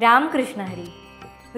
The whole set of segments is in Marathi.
रामकृष्ण हरी.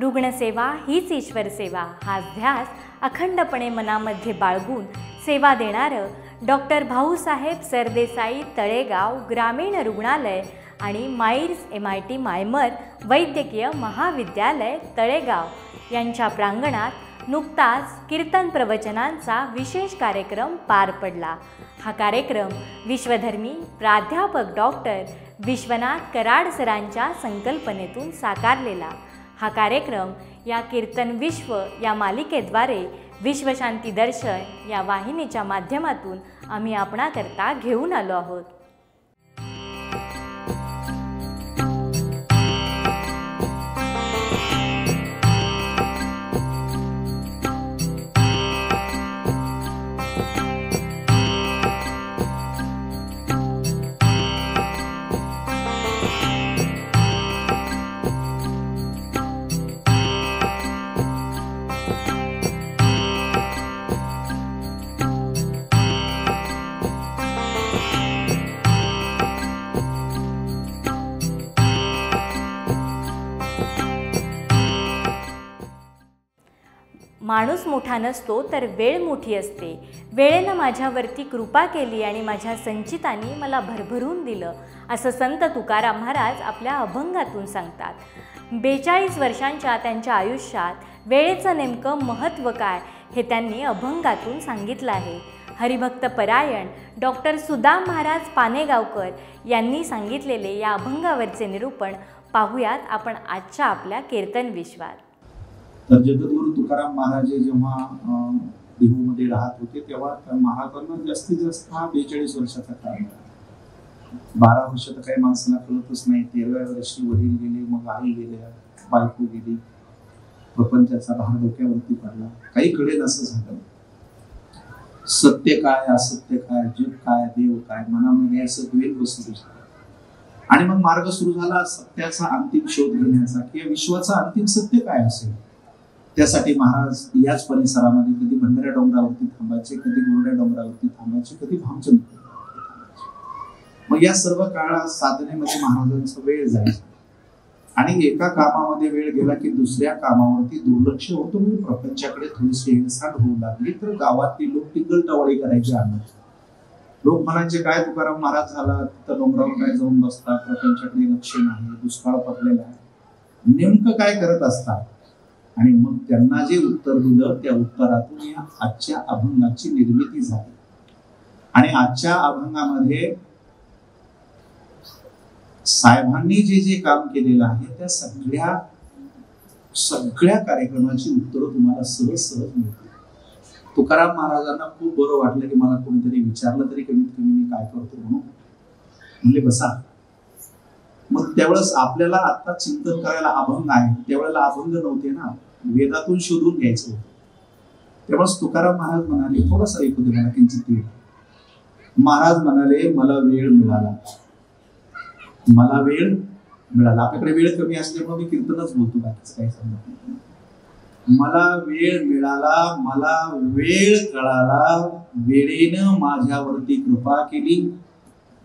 रुग्णसेवा हीच ईश्वर सेवा हा ध्यास अखंडपणे मनामध्ये बाळगून सेवा देणारं डॉक्टर भाऊसाहेब सरदेसाई तळेगाव ग्रामीण रुग्णालय आणि माईर्स MIT मायमर वैद्यकीय महाविद्यालय तळेगाव यांच्या प्रांगणात नुकताच कीर्तन प्रवचनांचा विशेष कार्यक्रम पार पडला. हा कार्यक्रम विश्वधर्मी प्राध्यापक डॉक्टर विश्वनाथ कराड सरांच्या संकल्पनेतून साकारलेला. हा कार्यक्रम या कीर्तन विश्व या मालिकेद्वारे विश्वशांती दर्शन या वाहिनीच्या माध्यमातून आम्ही आपणाकरता घेऊन आलो आहोत. माणूस मोठा नसतो तर वेळ मोठी असते. वेळेनं माझ्यावरती कृपा केली आणि माझ्या संचितांनी मला भरभरून दिलं असं संत तुकाराम महाराज आपल्या अभंगातून सांगतात. 42 वर्षांच्या त्यांच्या आयुष्यात वेळेचं नेमकं महत्त्व काय हे त्यांनी अभंगातून सांगितलं आहे. हरिभक्त परायण डॉक्टर सुदाम महाराज पानेगावकर यांनी सांगितलेले या अभंगावरचे निरूपण पाहूयात आपण आजच्या आपल्या कीर्तन विश्वात. तर जगद्गुरु तुकाराम महाराज जेव्हा देहूमध्ये राहत होते तेव्हा महाराजांना जास्तीत जास्त हा 42 वर्षाचा काळ. 12 वर्ष तर काही माणसाला कळतच नाही. 13व्या वर्षी वडील गेले, मग आई गेल्या, बायको गेली, प्रपंचाचा भार डोक्यावरती पडला. काही कळेल असं झालं. सत्य काय, असत्य काय, जग काय, देव काय, मनामध्ये असं द्वेष सुरू झालं. आणि मग मार्ग सुरू झाला सत्याचा अंतिम शोध घेण्याचा की विश्वाचा अंतिम सत्य काय असेल. त्यासाठी महाराज याच परिसरामध्ये कधी भंडाऱ्या डोंगरावरती थांबायचे, कधी गोरड्या डोंगरावरती थांबायचे, कधी भामचंद थांबायचे. मग या सर्व काळात साधनेमध्ये महाराजांचा वेळ जायचा आणि एका कामामध्ये वेळ गेला की दुसऱ्या कामावरती दुर्लक्ष होतं. म्हणजे प्रपंचाकडे थोडीशी हेळसांड होऊ लागली तर गावातली लोक ती गलटावळी करायची. आणत लोक म्हणायचे काय तुकाराम महाराज झाला तर डोंगरावर काय जाऊन बसतात, प्रपंचाकडे लक्ष नाही, दुष्काळ पडलेला आहे, नेमकं काय करत असतात. आणि मग त्यांना जे उत्तर दिलं त्या उत्तरातून या आजच्या अभंगाची निर्मिती झाली. आणि आजच्या अभंगामध्ये साहेबांनी जे जे काम केलेलं आहे त्या सगळ्या कार्यक्रमाची उत्तरं तुम्हाला सहज सहज मिळतील. तुकाराम महाराजांना खूप बरं वाटलं की मला कोणीतरी विचारलं तरी कमीत कमी मी काय करतो म्हणून. म्हणले बसा. मग त्यावेळेस आपल्याला आता चिंतन करायला अभंग आहे, त्यावेळेला अभंग नव्हते ना, वेदातून शोधून घ्यायचं होतं. त्यावेळेस तुकाराम महाराज म्हणाले, थोडासा ऐकू दे मला किंचित वेळ. महाराज म्हणाले मला वेळ मिळाला, मला वेळ मिळाला. आपल्याकडे वेळ कमी असल्यामुळे मी कीर्तनच बोलतो, बाकीचं काही सांगत नाही. मला वेळ मिळाला, मला वेळ कळाला, वेळेनं माझ्यावरती कृपा केली,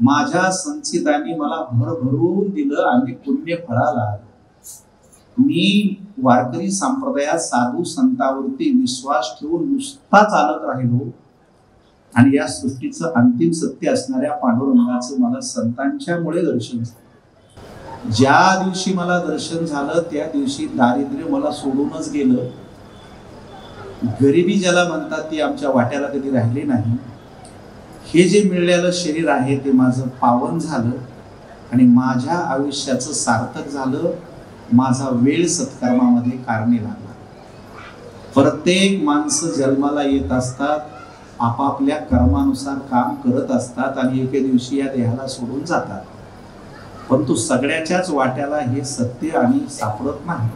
माझ्या संचितांनी मला भरभरून दिलं आणि पुण्य फळाला. मी वारकरी संप्रदायात साधू संतांवरती विश्वास ठेवून नुसता चालत राहिलो आणि या सृष्टीचं अंतिम सत्य असणाऱ्या पांडुरंगाचं मला संतांच्यामुळे दर्शन झालं. ज्या दिवशी मला दर्शन झालं त्या दिवशी दारिद्र्य मला सोडूनच गेलं. गरिबी ज्याला म्हणतात ती आमच्या वाट्याला कधी राहिली नाही. हे जे मिळालेलं शरीर आहे ते माझं पावन झालं आणि माझ्या आयुष्याचं सार्थक झालं. माझा वेळ सत्कर्मामध्ये कारणे लागला. प्रत्येक माणसं जन्माला येत असतात, आपापल्या कर्मानुसार काम करत असतात आणि एके दिवशी या देहाला सोडून जातात. परंतु सगळ्याच्याच वाट्याला हे सत्य आणि सापडत नाही.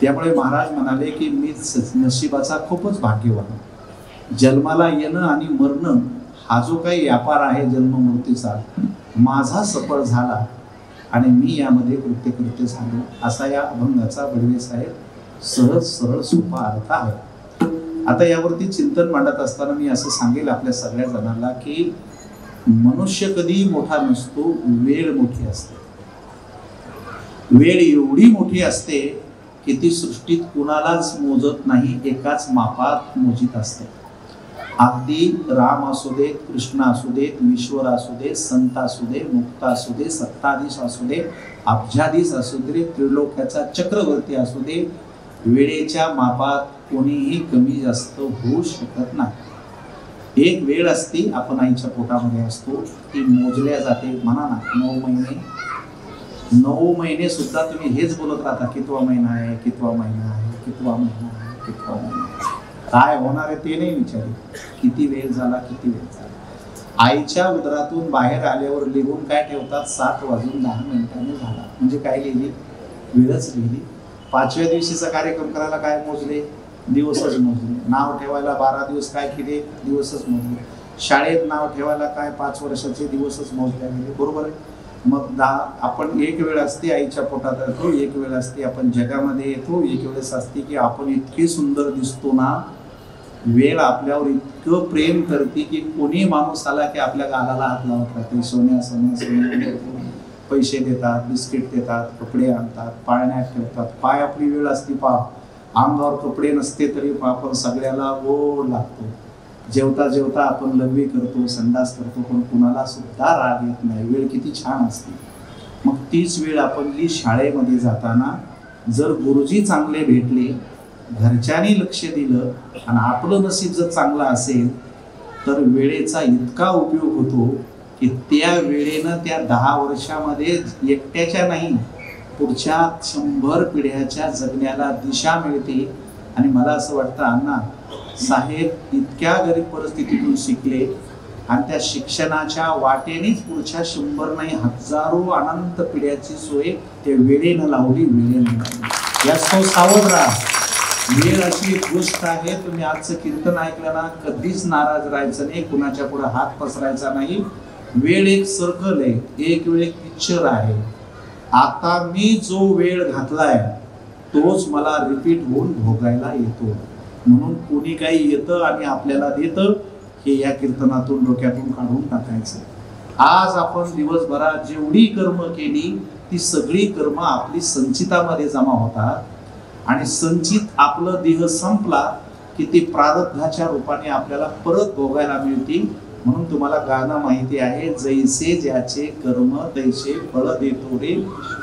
त्यामुळे महाराज म्हणाले की मी नशिबाचा खूपच भाग्यवान. जन्माला येणं आणि मरणं हा जो काही व्यापार आहे जन्ममृत्यूचा माझा सफळ झाला आणि मी यामध्ये कृत्यकृत्य झालो, असा या अभंगाचा बडवे साहेब सहज सरळ सोपा अर्थ आहे. आता यावरती चिंतन मांडत असताना मी असं सांगेल आपल्या सगळ्या जणांना की मनुष्य कधी मोठा नसतो, वेळ मोठी असते. वेळ एवढी मोठी असते की ती सृष्टीत कुणालाच मोजत नाही, एकाच मापात मोजित असते. अगदी राम असू देत, कृष्ण असू देत, ईश्वर असू दे, संत असू दे, मुक्त असू दे, सत्ताधीश असू दे, अब्जाधीश असू दे, त्रिलोक्याचा चक्रवर्ती असू दे, वेळेच्या मापात कोणीही कमी जास्त होऊ शकत नाही. एक वेळ असती, आपण आईच्या पोटामध्ये असतो, ती मोजल्या जाते. म्हणा ना 9 महिने सुद्धा तुम्ही हेच बोलत राहता, कितवा महिना आहे, कितवा महिना आहे, कितवा महिना आहे, कितवा महिना आहे. काय होणार आहे ते नाही विचारत, किती वेळ झाला, किती वेळ झाला. आईच्या उदरातून बाहेर आल्यावर लिहून काय ठेवतात, 7:10 झाला. म्हणजे काय लिहिली, वेळच लिहिली. 5व्या दिवशीचा कार्यक्रम करायला काय मोजले, दिवसच मोजले. नाव ठेवायला 12 दिवस काय केले, दिवसच मोजले. शाळेत नाव ठेवायला काय 5 वर्षाचे दिवसच मोजले गेले. बरोबर आहे. मग आपण एक वेळ असते आईच्या पोटात येतो, एक वेळ असते आपण जगामध्ये येतो, एक वेळेस असते की आपण इतके सुंदर दिसतो ना, वेळ आपल्यावर इतकं प्रेम करते की कोणी माणूस आला की आपल्या गालाला हात लावत राहते. सोन्या सोन्या सोन्या पैसे देतात, बिस्किट देतात, कपडे आणतात, पाळण्यात ठेवतात. पाय आपली वेळ असते पा, अंगावर कपडे नसते तरी आपण सगळ्याला गोड लागतो. जेवता जेवता आपण लघवी करतो, संडास करतो, पण कुणाला सुद्धा राग येत नाही. वेळ किती छान असते. मग तीच वेळ आपण शाळेमध्ये जाताना जर गुरुजी चांगले भेटले, घरच्यांनी लक्ष दिलं आणि आपलं नशीब जर चांगलं असेल तर वेळेचा इतका उपयोग होतो की त्या वेळेनं त्या 10 वर्षामध्ये एकट्याच्या नाही, पुढच्या 100 पिढ्याच्या जगण्याला दिशा मिळते. आणि मला असं वाटतं अण्णा साहेब इतक्या गरीब परिस्थितीतून शिकले आणि त्या शिक्षणाच्या वाटेनेच पुढच्या 100 नाही हजारो अनंत पिढ्याची सोय त्या वेळेनं लावली, वेळेनं लावली. यास्तव सावध राहा. वेळ अशी एक गोष्ट आहे, तुम्ही आजचं कीर्तन ऐकलं ना, कधीच नाराज राहायचं नाही, कुणाच्या पुढे हात पसरायचा नाही. वेळ एक सर्कल आहे, एक वेळ एक पिक्चर आहे. आता मी जो वेळ घातलाय तोच मला रिपीट होऊन भोगायला येतो. म्हणून कोणी काही येतं आणि आपल्याला देतं हे या कीर्तनातून डोक्यातून काढून टाकायचं. आज आपण दिवसभरात जेवढी कर्म केली ती सगळी कर्म आपली संचितामध्ये जमा होतात आणि संचित आपलं देह संपला की ती प्रारब्धाच्या रूपाने आपल्याला परत भोगायला मिळतील. म्हणून तुम्हाला गाणं माहिती आहे, जैसे ज्याचे कर्म तैसे फळ देतो रे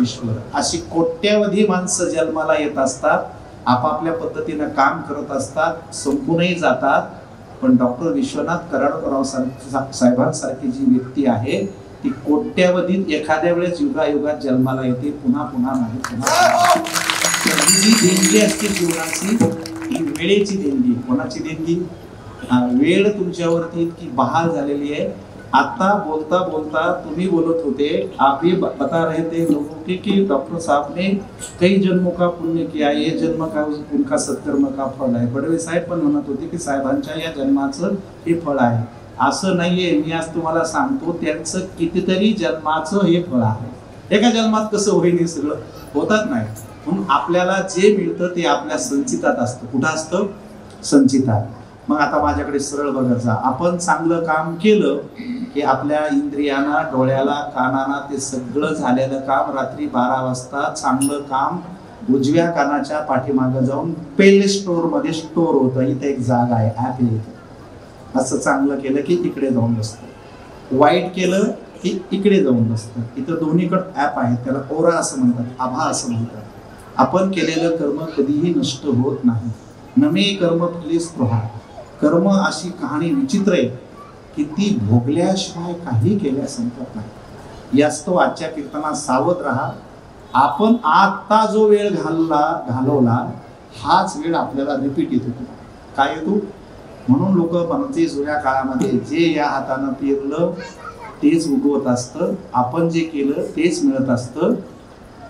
ईश्वर. अशी कोट्यावधी माणसं जन्माला येत असतात, आपापल्या पद्धतीनं काम करत असतात, संपूनही जातात. पण डॉक्टर विश्वनाथ कराडकराव साहेबांसारखी जी व्यक्ती आहे ती कोट्यावधीत एखाद्या वेळेस युगायुगात जन्माला येते, पुन्हा पुन्हा नाही, पुन्हा. जी देणगी असते जीवनाची ही वेळेची देणगी. कोणाची देणगी? वेळ तुमच्यावरती इतकी बहाल झालेली आहे. आता बोलता बोलता तुम्ही बोलत होते, आप ये बता रहे थे लोगों के कि डॉक्टर साहब ने कई जन्मों का पुण्य किया, ये जन्म का उनका सत्कर्म का फळ आहे. बडवे साहेब पण म्हणत होते की साहेबांच्या या जन्माचं हे फळ आहे. असं नाहीये, मी आज तुम्हाला सांगतो त्यांचं कितीतरी जन्माचं हे फळ आहे. एका जन्मात कसं होईल हे सगळं होतात नाही. म्हणून आपल्याला जे मिळतं ते आपल्या संचितात असतं. कुठं असतं? संचितात. मग आता माझ्याकडे सरळ बघायचा, आपण चांगलं काम केलं की आपल्या इंद्रियांना, डोळ्याला, कानाला ते सगळं झालेलं काम रात्री 12 वाजता चांगलं काम उजव्या कानाच्या पाठीमागे जाऊन पेले स्टोअर मध्ये स्टोअर होतं. इथे एक जागा आहे, ऍप आहे. असं चांगलं केलं की इकडे जाऊन बसतं, वाईट केलं की इकडे जाऊन बसतं. इथं दोन्हीकडे ऍप आहे, त्याला ओरा असं म्हणतात, आभा असं म्हणतात. आपण केलेलं कर्म कधीही नष्ट होत नाही. नमे कर्म फले स्पृहा. कर्म अशी कहाणी विचित्र आहे की ती भोगल्याशिवाय काही केल्या संपत नाही. यास्तव आजच्या कीर्तनात सावध राहा. आपण आता जो वेळ घालवला हाच वेळ आपल्याला रिपीट येत होतो. काय येतो? म्हणून लोक म्हणते जुन्या काळामध्ये जे या हातानं पेरलं तेच उगवत असतं, आपण जे केलं तेच मिळत असतं.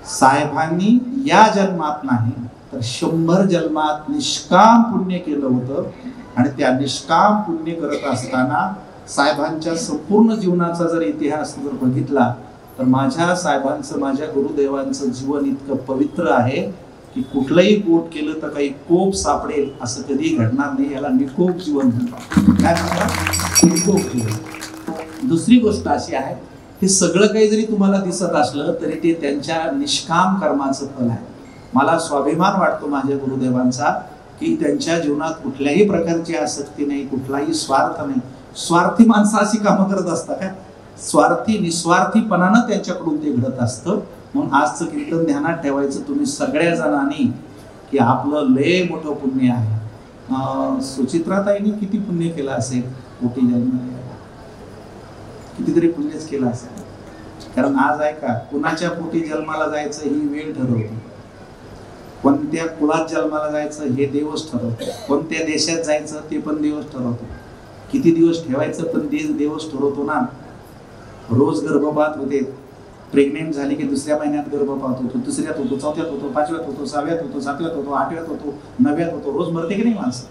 साहेबांनी या जन्मात नाही तर 100 जन्मात निष्काम पुण्य केलं होतं आणि त्या निष्काम पुण्य करत असताना साहेबांच्या संपूर्ण जीवनाचा जर इतिहास जर बघितला तर माझ्या साहेबांचं, माझ्या गुरुदेवांचं जीवन इतकं पवित्र आहे की कुठलंही कोट केलं तर काही कोप सापडेल असं कधी घडणार नाही. याला निकोप जीवन म्हणतात. काय म्हणतात? निकोप जीवन. दुसरी गोष्ट अशी आहे हे सगळं काही जरी तुम्हाला दिसत असलं तरी ते त्यांच्या निष्काम कर्माचं फल आहे. मला स्वाभिमान वाटतो माझ्या गुरुदेवांचा की त्यांच्या जीवनात कुठल्याही प्रकारची आसक्ती नाही, कुठलाही स्वार्थ नाही. स्वार्थी माणसं अशी कामं करत असतात का? स्वार्थी निस्वार्थीपणानं त्यांच्याकडून ते घडत असतं. म्हणून आजचं कीर्तन ध्यानात ठेवायचं तुम्ही सगळ्या जणांनी की आपलं लय मोठं पुण्य आहे. सुचित्राताईंनी किती पुण्य केलं असेल पोटी जन्माला, कितीतरी पुण्यच केलं असेल. कारण आज आहे का, कुणाच्या पोटी जन्माला जायचं ही वेळ ठरवते, कोणत्या कुळात जन्माला जायचं हे देवच ठरवतो, कोणत्या देशात जायचं ते पण देवच ठरवतो, किती दिवस ठेवायचं पण देवच ठरवतो ना. रोज गर्भपात होते, प्रेग्नेंट झाली की दुसऱ्या महिन्यात गर्भपात होतो, तिसऱ्यात होतो, चौथ्यात होतो, पाचव्यात होतो, सहाव्यात होतो, सातव्यात होतो, आठव्यात होतो, नवव्यात होतो, रोज मरते की नाही माणसं.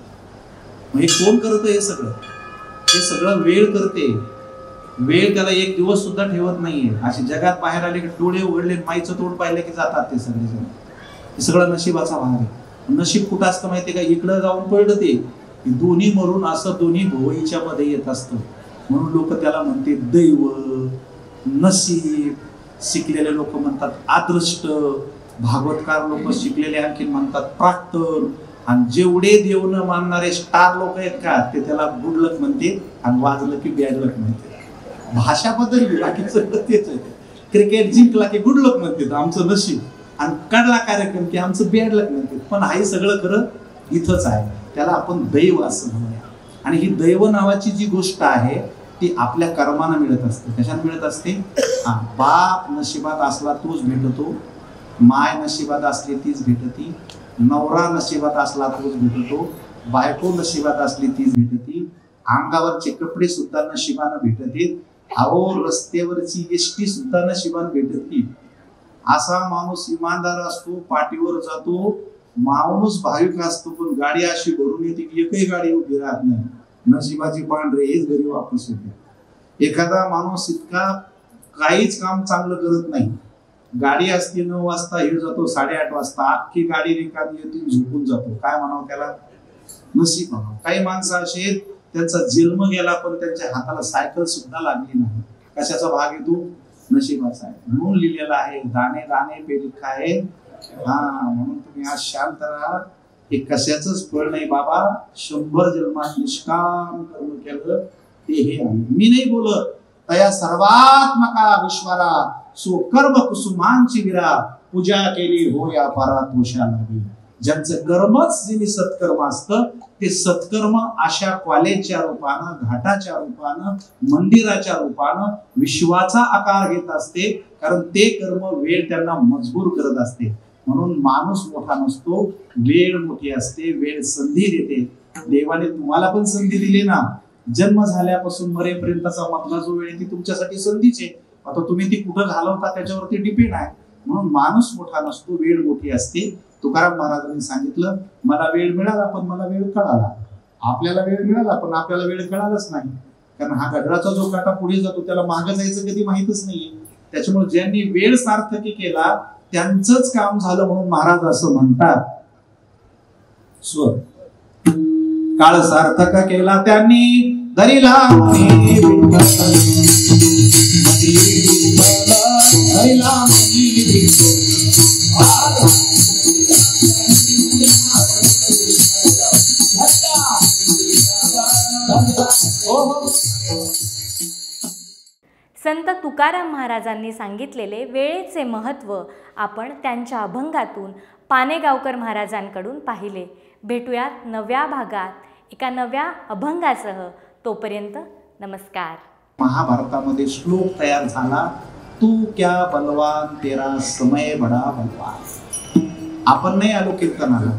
मग हे कोण करतं? हे सगळं वेळ करते. वेळ त्याला एक दिवस सुद्धा ठेवत नाहीये. अशी जगात बाहेर आले की डोळे उघडले, माईचं तोंड पाहिलं की जातात ते सगळेजण. हे सगळं नशिबाचा भाग आहे. नशीब कुठं असतं माहितीये का? इकडं जाऊन पडलं ते दोन्ही मरून असं दोन्ही भोवईच्या मध्ये येत असतं. म्हणून लोक त्याला म्हणते दैव, नशीब. शिकलेले लोक म्हणतात अदृष्ट, भागवतकार लोक शिकलेले आणखी म्हणतात प्राक्तन. आणि जेवढे देव न मानणारे स्टार लोक आहेत का ते त्याला गुड लक म्हणते आणि वाजलं की बॅड लक म्हणते. भाषा बदलली, बाकी सगळं तेच आहे. क्रिकेट जिंकला की गुड लक म्हणते आमचं नशीब, आणि काढला कार्यक्रम की आमचं बॅड लक म्हणते. पण हे सगळं खरं इथंच आहे. त्याला आपण दैव असं म्हणूया. आणि ही दैव नावाची जी गोष्ट आहे ती आपल्या कर्मानं मिळत असते. कशात मिळत असते? बाप नशिबात असला तोच भेटतो, माय नशिबात असली तीच भेटती, नवरा नशिबात असला तोच भेटतो, बायको नशिबात असली तीच भेटती, अंगावरचे कपडे सुद्धा नशिबानं भेटतील, अहो रस्त्यावरची एसटी सुद्धा नशिबानं भेटती. असा माणूस इमानदार असतो, पाठीवर जातो, माणूस भाविक असतो, पण गाडी अशी भरून येते की एकही गाडी उभी राहत नाही. नशिबाची पांढरे हेच घरी वापस येते. एखादा माणूस इतका काहीच काम चांगलं करत नाही, गाडी असते 9 वाजता, हे जातो 8:30 वाजता, अख्खी गाडी रिकामी येते, झोपून जातो. काय म्हणावं त्याला? नशीब म्हणावं. काही माणसं असे आहेत त्यांचा जन्म गेला पण त्यांच्या हाताला सायकल सुद्धा लागली नाही. कशाचा भाग येतो? नशिबाचा आहे. म्हणून लिहिलेला आहे दाणे दाणे पे लिखा है. म्हणून तुम्ही आज शांत राहा. हे कशाचंच फळ नाही बाबा. 100 जन्मात निष्काम कर्म केलं ते हे आहे. मी नाही बोलत तया सर्वात्मका विश्वारा सो कर्म कुसुमांची विरा पूजा केली हो या पारा तोषा लागी. ज्यांचं कर्मच जे सत्कर्म असतं ते सत्कर्म अशा कॉलेजच्या रूपानं, घाटाच्या रूपानं, मंदिराच्या रूपानं विश्वाचा आकार घेत असते. कारण ते कर्म वेळ त्यांना मजबूर करत असते. म्हणून माणूस मोठा नसतो, वेळ मोठी असते, वेळ संधी देते. देवाने तुम्हाला पण संधी दिली ना. जन्म झाल्यापासून मरेपर्यंतचा मधला जो वेळ ती तुमच्यासाठी संधीच आहे. आता तुम्ही ती कुठं घालवता त्याच्यावरती डिपेंड आहे. म्हणून माणूस मोठा नसतो, वेळ मोठी असते. तुकाराम महाराजांनी सांगितलं मला वेळ मिळाला पण मला वेळ कळाला. आपल्याला वेळ मिळाला पण आपल्याला वेळ कळालाच नाही. कारण हा गडराचा जो काटा पुढे जातो त्याला मागे जायचं कधी माहितच नाहीये. त्याच्यामुळे ज्यांनी वेळ सार्थकी केला त्यांचंच काम झालं. म्हणून महाराज असं म्हणतात स्वर काळ सार्थक केला त्यांनी धरिला संत तुकाराम महाराजांनी सांगितलेले वेळेचे महत्त्व आपण त्यांच्या अभंगातून पानेगावकर महाराजांकडून पाहिले. भेटूयात नव्या भागात एका नव्या अभंगासह. तोपर्यंत नमस्कार. महाभारतामध्ये श्लोक तयार झाला, तू क्या बलवान तेरा समय बडा बलवान. आपण नाही आलो कीर्तनाला.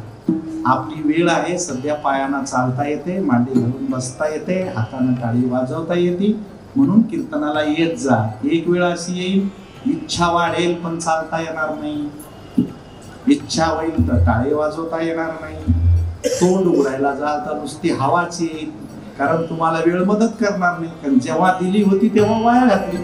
आपली वेळ आहे. सध्या पायानं चालता येते, मांडी घालून बसता येते, हातानं टाळी वाजवता येते. म्हणून कीर्तनाला येत जा. एक वेळ अशी येईल इच्छा वाढेल पण चालता येणार नाही, इच्छा होईल तर टाळे वाजवता येणार नाही, तोंड उघडायला जा तर नुसती हवाच येईल. कारण तुम्हाला वेळ मदत करणार नाही. कारण जेव्हा दिली होती तेव्हा वाया घातली.